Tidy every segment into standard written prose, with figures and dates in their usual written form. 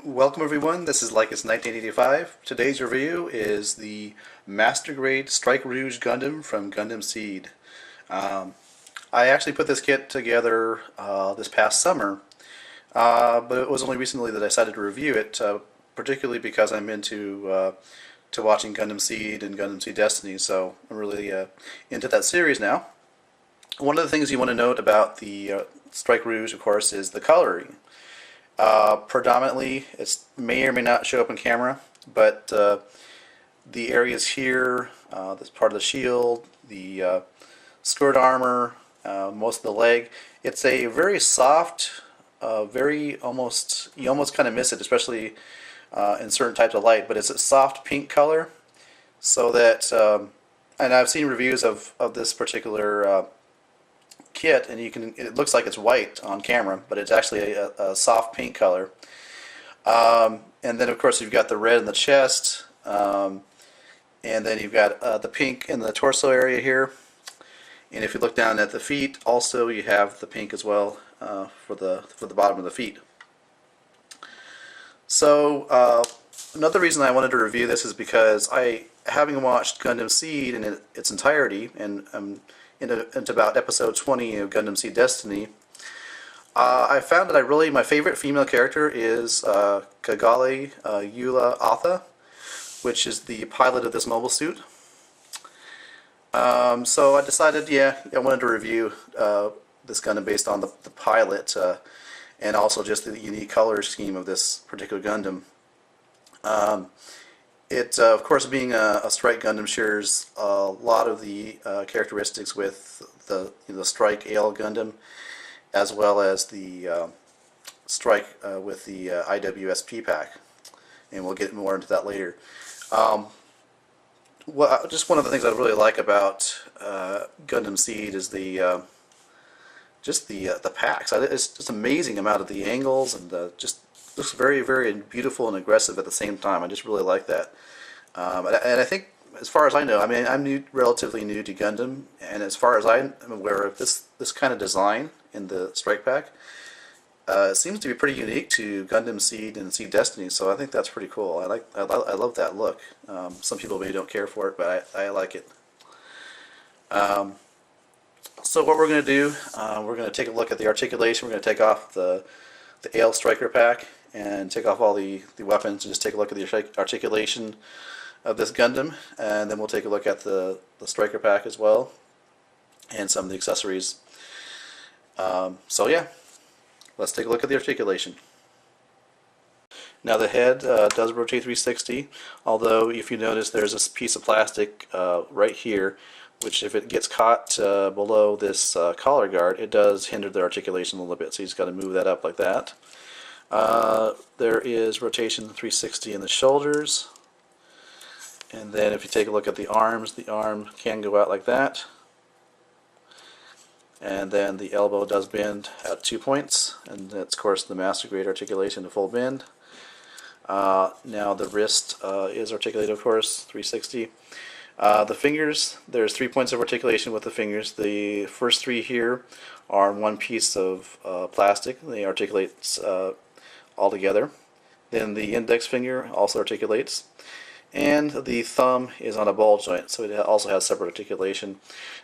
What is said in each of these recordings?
Welcome everyone, this is Like It's 1985. Today's review is the Master Grade Strike Rouge Gundam from Gundam Seed. Um, I actually put this kit together this past summer, but it was only recently that I decided to review it, particularly because I'm into watching Gundam Seed and Gundam Seed Destiny, so I'm really into that series now. One of the things you want to note about the Strike Rouge, of course, is the coloring. Predominantly, it may or may not show up on camera, but the areas here, this part of the shield, the skirt armor, most of the leg, it's a very soft, very almost, you almost kind of miss it, especially in certain types of light, but it's a soft pink color, so that, and I've seen reviews of this particular kit, and it looks like it's white on camera, but it's actually a soft pink color. And then of course you've got the red in the chest, and then you've got the pink in the torso area here. And if you look down at the feet, also you have the pink as well for the bottom of the feet. So another reason I wanted to review this is because having watched Gundam Seed in its entirety, and into about episode 20 of Gundam Seed Destiny, I found that my favorite female character is Cagalli, Yula Atha, which is the pilot of this mobile suit. So I decided, I wanted to review this Gundam based on the pilot, and also just the unique color scheme of this particular Gundam. Of course, being a Strike Gundam, shares a lot of the characteristics with the Strike Aile Gundam, as well as the Strike with the IWSP pack, and we'll get more into that later. Just one of the things I really like about Gundam Seed is just the packs. It's just amazing amount of the angles, and just looks very, very beautiful and aggressive at the same time. I just really like that. And I think, as far as I know, I mean, I'm relatively new to Gundam, and as far as I'm aware of, this kind of design in the Strike Pack seems to be pretty unique to Gundam Seed and Seed Destiny. So I think that's pretty cool. I love that look. Some people maybe don't care for it, but I like it. So what we're going to do, we're going to take a look at the articulation. We're going to take off the Aile Striker pack and take off all the weapons and just take a look at the articulation of this Gundam, and then we'll take a look at the Striker pack as well, and some of the accessories. So yeah, let's take a look at the articulation. Now the head does rotate 360, although if you notice there's this piece of plastic right here, which if it gets caught below this collar guard, it does hinder the articulation a little bit, so you just got to move that up like that. There is rotation 360 in the shoulders, and then if you take a look at the arms, the arm can go out like that, and then the elbow does bend at 2 points, and that's of course the Master Grade articulation to full bend. Now the wrist is articulated, of course, 360. The fingers, there's 3 points of articulation with the fingers. The first three here are one piece of plastic. They articulate all together. Then the index finger also articulates, and the thumb is on a ball joint, so it also has separate articulation.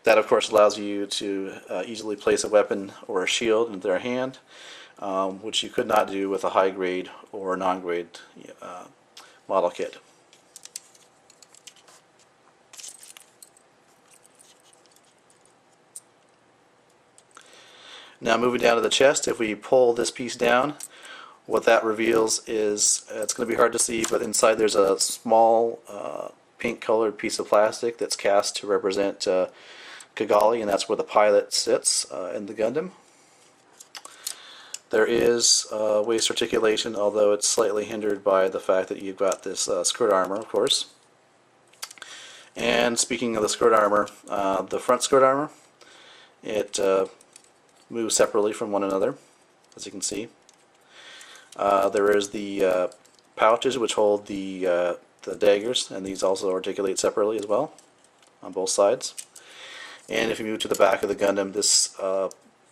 That of course allows you to easily place a weapon or a shield into their hand, which you could not do with a high grade or non-grade model kit. Now moving down to the chest, if we pull this piece down, what that reveals is, it's going to be hard to see, but inside there's a small pink colored piece of plastic that's cast to represent Cagalli, and that's where the pilot sits in the Gundam. There is waist articulation, although it's slightly hindered by the fact that you've got this skirt armor, of course. And speaking of the skirt armor, the front skirt armor, it moves separately from one another, as you can see. There is the pouches which hold the daggers, and these also articulate separately as well on both sides. And if you move to the back of the Gundam, this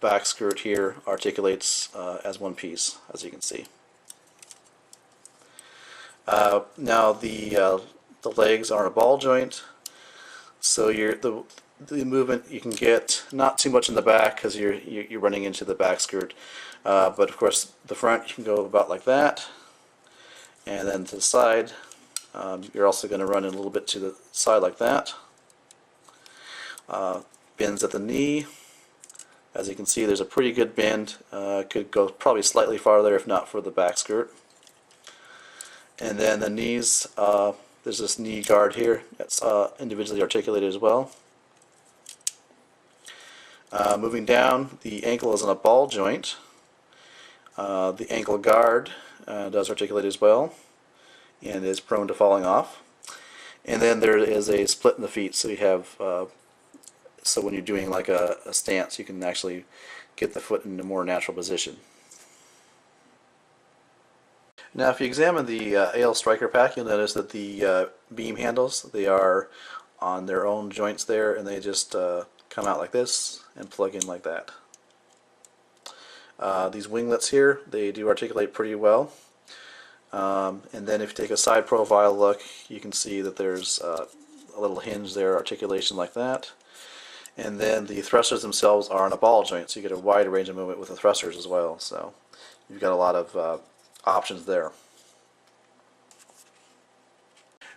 back skirt here articulates as one piece, as you can see. Now the legs are a ball joint, so the movement you can get not too much in the back because you're running into the back skirt, but of course the front you can go about like that, and then to the side you're also going to run in a little bit to the side like that. Bends at the knee. As you can see, there's a pretty good bend. Could go probably slightly farther if not for the back skirt. And then the knees, there's this knee guard here that's individually articulated as well. Moving down, the ankle is in a ball joint. The ankle guard does articulate as well and is prone to falling off. And then there is a split in the feet, so you have so when you're doing like a stance, you can actually get the foot in a more natural position. Now if you examine the Aile Striker pack, you'll notice that the beam handles, they are on their own joints there, and they just come out like this and plug in like that. These winglets here, they do articulate pretty well. And then if you take a side profile look, you can see that there's a little hinge there, articulation like that. And then the thrusters themselves are on a ball joint, so you get a wide range of movement with the thrusters as well. So you've got a lot of options there.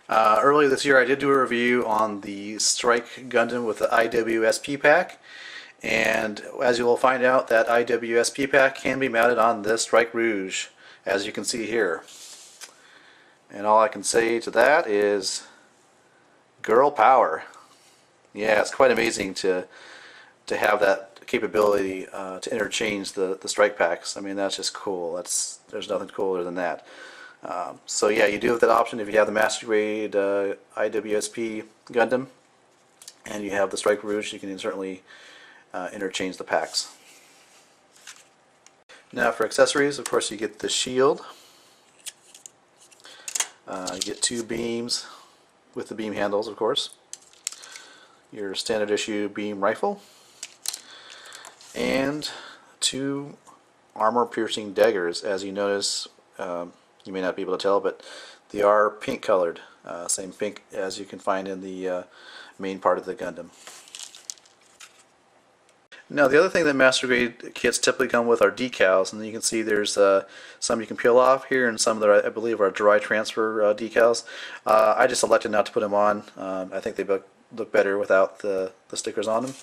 Earlier this year I did do a review on the Strike Gundam with the IWSP pack, and as you will find out, that IWSP pack can be mounted on this Strike Rouge, as you can see here. And all I can say to that is girl power. Yeah, it's quite amazing to have that capability to interchange the strike packs. I mean, that's just cool. There's nothing cooler than that. So yeah, you do have that option if you have the Master Grade IWSP Gundam and you have the Strike Rouge. You can certainly interchange the packs. Now for accessories, of course, you get the shield. You get two beams with the beam handles, of course. Your standard issue beam rifle, and two armor piercing daggers. As you notice, you may not be able to tell, but they are pink colored, same pink as you can find in the main part of the Gundam. Now the other thing that Master Grade kits typically come with are decals, and you can see there's some you can peel off here and some that I believe are dry transfer decals. I just elected not to put them on. I think they look better without the stickers on them.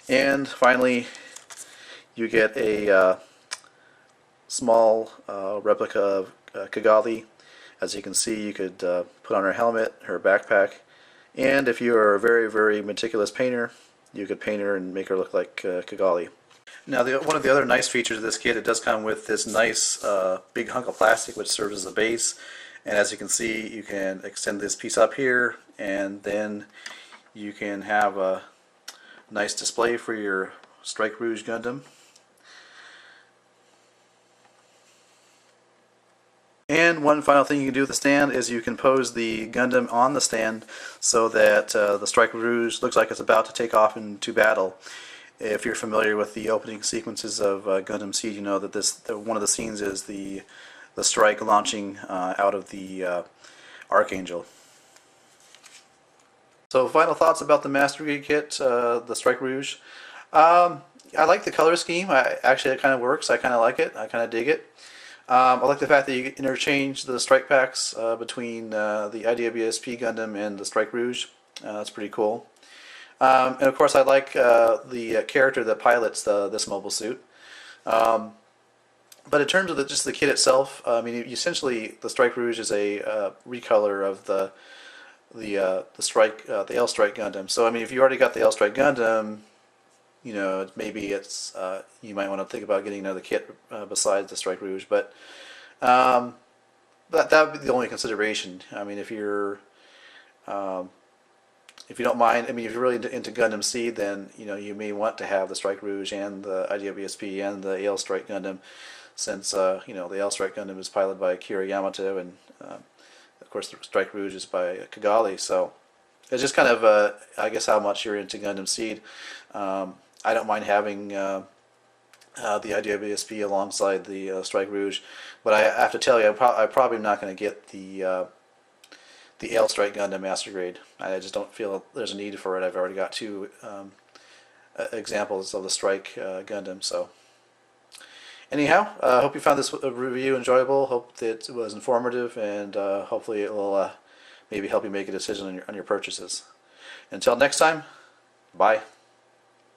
And finally, you get a small replica of Cagalli. As you can see, you could put on her helmet, her backpack, and if you are a very, very meticulous painter, you could paint her and make her look like Cagalli. Now, one of the other nice features of this kit, it does come with this nice big hunk of plastic which serves as a base. And as you can see, you can extend this piece up here, and then you can have a nice display for your Strike Rouge Gundam. And one final thing you can do with the stand is you can pose the Gundam on the stand so that the Strike Rouge looks like it's about to take off into battle. If you're familiar with the opening sequences of Gundam Seed, you know that one of the scenes is the strike launching out of the Archangel. So final thoughts about the Master Grade kit, the Strike Rouge. I like the color scheme. Actually, it kind of works. I kind of like it. I kind of dig it. I like the fact that you interchange the strike packs between the IWSP Gundam and the Strike Rouge. That's pretty cool. And of course, I like the character that pilots this mobile suit. But in terms of just the kit itself, I mean, essentially the Strike Rouge is a recolor of the Aile Strike Gundam. So I mean, if you already got the Aile Strike Gundam, you know, maybe it's you might want to think about getting another kit besides the Strike Rouge. But that would be the only consideration. I mean, if you don't mind, I mean, if you're really into Gundam Seed, then you know you may want to have the Strike Rouge and the IWSP and the Aile Strike Gundam, since you know the Aile Strike Gundam is piloted by Akira Yamato, and of course the Strike Rouge is by Cagalli. So it's just kind of I guess how much you're into Gundam Seed. I don't mind having the IWSP alongside the Strike Rouge. But I have to tell you, I'm probably not going to get the Aile Strike Gundam Master Grade. I just don't feel there's a need for it. I've already got two examples of the Strike Gundam. So anyhow, I hope you found this review enjoyable. Hope that it was informative, and hopefully it will maybe help you make a decision on your purchases. Until next time, bye.